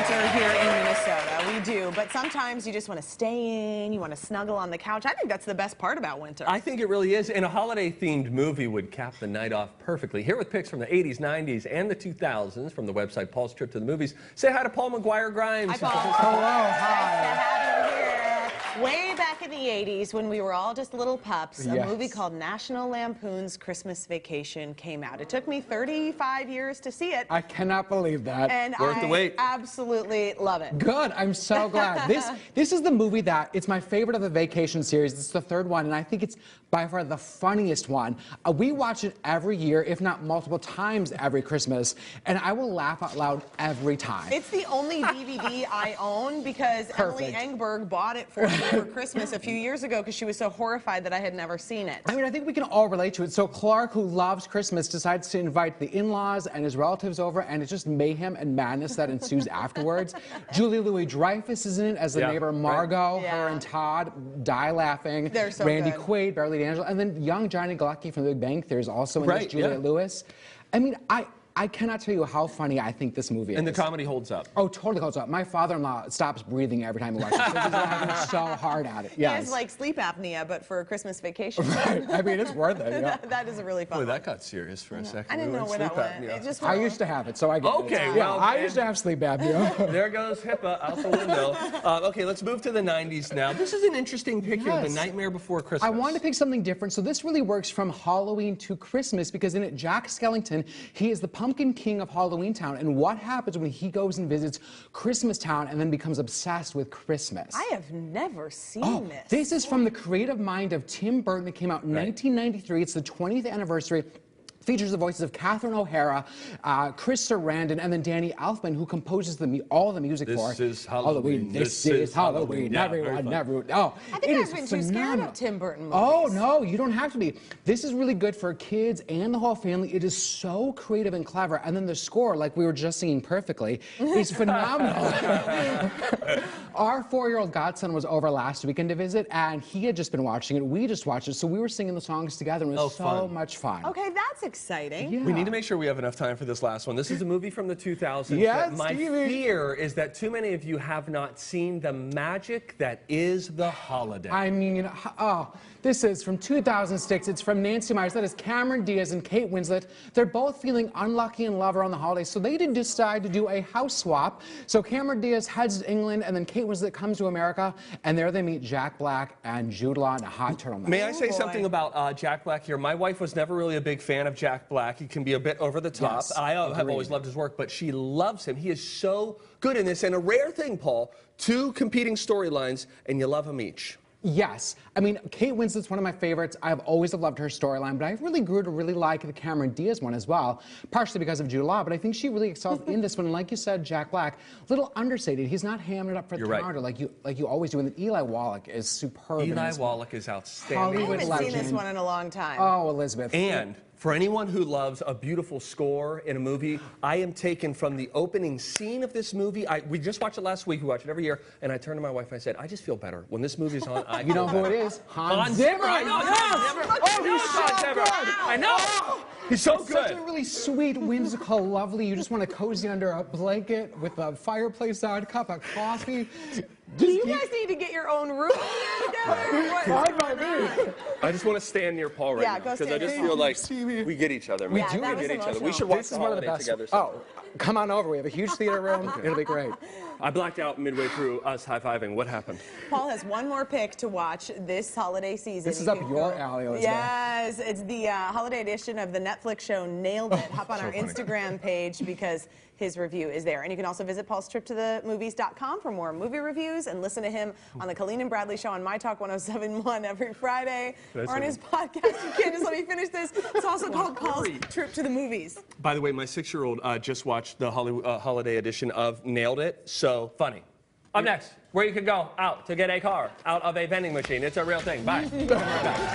winter here in Minnesota. We do, but sometimes you just want to stay in, you want to snuggle on the couch. I think that's the best part about winter. I think it really is, and a holiday-themed movie would cap the night off perfectly. Here with picks from the 80s, 90s, and the 2000s from the website Paul's Trip to the Movies. Say hi to Paul McGuire Grimes. Hi, Paul. Hello, hi. Nice to have you here. Way back in the 80s, when we were all just little pups, a movie called National Lampoon's Christmas Vacation came out. It took me 35 years to see it. I cannot believe that. And Worth the wait. Absolutely love it. Good. I'm so glad. This is the movie that it's my favorite of the vacation series. This is the third one, and I think it's by far the funniest one. We watch it every year, if not multiple times every Christmas, and I will laugh out loud every time. It's the only DVD I own because Emily Engberg bought it for me for Christmas a few years ago because she was so horrified that I had never seen it. I mean, I think we can all relate to it. So Clark, who loves Christmas, decides to invite the in-laws and his relatives over, and it's just mayhem and madness that ensues afterwards. Julia Louis-Dreyfus is in it as the neighbor Margot. Right. Her and Todd die laughing. They're so Randy good. Quaid, Beverly D'Angelo, and then young Johnny Galecki from The Big Bang Theory is also in this, Juliette Lewis. I mean, I cannot tell you how funny I think this movie is. And the comedy holds up. Oh, totally holds up. My father-in-law stops breathing every time he watches it. He's laughing so hard at it. He has like sleep apnea, but for a Christmas vacation. Right. I mean, it's worth it. Yeah. That is a really fun Boy, one. that got serious for a second. I didn't know where that went. It just I used to have it, so I get it. Okay, Yeah, well, I used to have sleep apnea. There goes HIPAA out the window. Okay, let's move to the 90s now. This is an interesting pick here, The Nightmare Before Christmas. I wanted to pick something different, so this really works from Halloween to Christmas because in it, Jack Skellington, he is the Pumpkin King of Halloween Town, and what happens when he goes and visits Christmas Town and then becomes obsessed with Christmas? I have never seen this. This is from the creative mind of Tim Burton. It came out in 1993. It's the 20th anniversary. Features the voices of Catherine O'Hara, Chris Sarandon, and then Danny Elfman, who composes all the music for it. This is Halloween. This is Halloween. Yeah, everyone. Oh, I think I've been too scared of Tim Burton movies. Oh, no, you don't have to be. This is really good for kids and the whole family. It is so creative and clever. And then the score, like we were just singing perfectly, is phenomenal. Our 4-year-old godson was over last weekend to visit, and he had just been watching it. We just watched it, so we were singing the songs together, and it was so much fun. Okay, that's exciting. Yeah. We need to make sure we have enough time for this last one. This is a movie from the 2000s. Yes, My Stevie. fear is that too many of you have not seen the magic that is the holiday. I mean, you know, this is from 2006. It's from Nancy Myers. That is Cameron Diaz and Kate Winslet. They're both feeling unlucky in love around the holidays, so they did decide to do a house swap. So Cameron Diaz heads to England, and then Kate Winslet comes to America, and there they meet Jack Black and Jude Law in a hot turtleneck. May I say something about Jack Black here? My wife was never really a big fan of Jack Black. He can be a bit over the top. Yes, I have always loved his work, but she loves him. He is so good in this, and a rare thing, Paul, 2 competing storylines, and you love them each. Yes. I mean, Kate Winslet's one of my favorites. I've always loved her storyline, but I really grew to really like the Cameron Diaz one as well, partially because of Jude Law, but I think she really excels in this one. And like you said, Jack Black, a little understated. He's not hamming it up for the counter like you always do. And then Eli Wallach is superb. Eli Wallach is outstanding. I haven't seen this one in a long time. Oh, Elizabeth. And for anyone who loves a beautiful score in a movie, I am taken from the opening scene of this movie. We just watched it last week. We watch it every year. And I turned to my wife and I said, I just feel better. When this movie's on, I You know who it is? Hans Zimmer. I know. Oh, he's so good. I know. He's so good. Such a really sweet, whimsical, lovely. You just want to cozy under a blanket with a fireplace on, a cup of coffee. Do you guys need to get your own room together? I just want to stand near Paul right now because I just feel like we get each other. We do get each other. We should watch the holiday together. Oh, come on over. We have a huge theater room. It'll be great. I blacked out midway through us high-fiving. What happened? Paul has one more pick to watch this holiday season. This is up your alley, Elizabeth. Yes, it's the holiday edition of the Netflix show Nailed It. Hop on our Instagram page because his review is there. And you can also visit paulstriptothemovies.com for more movie reviews and listen to him on the Colleen and Bradley Show on My Talk 107.1 every Friday or on his podcast. You can't just let me finish this. It's also called Paul's Trip to the Movies. By the way, my 6-year-old just watched the holiday edition of Nailed It. So funny. Up next, where you can go out to get a car out of a vending machine. It's a real thing. Bye.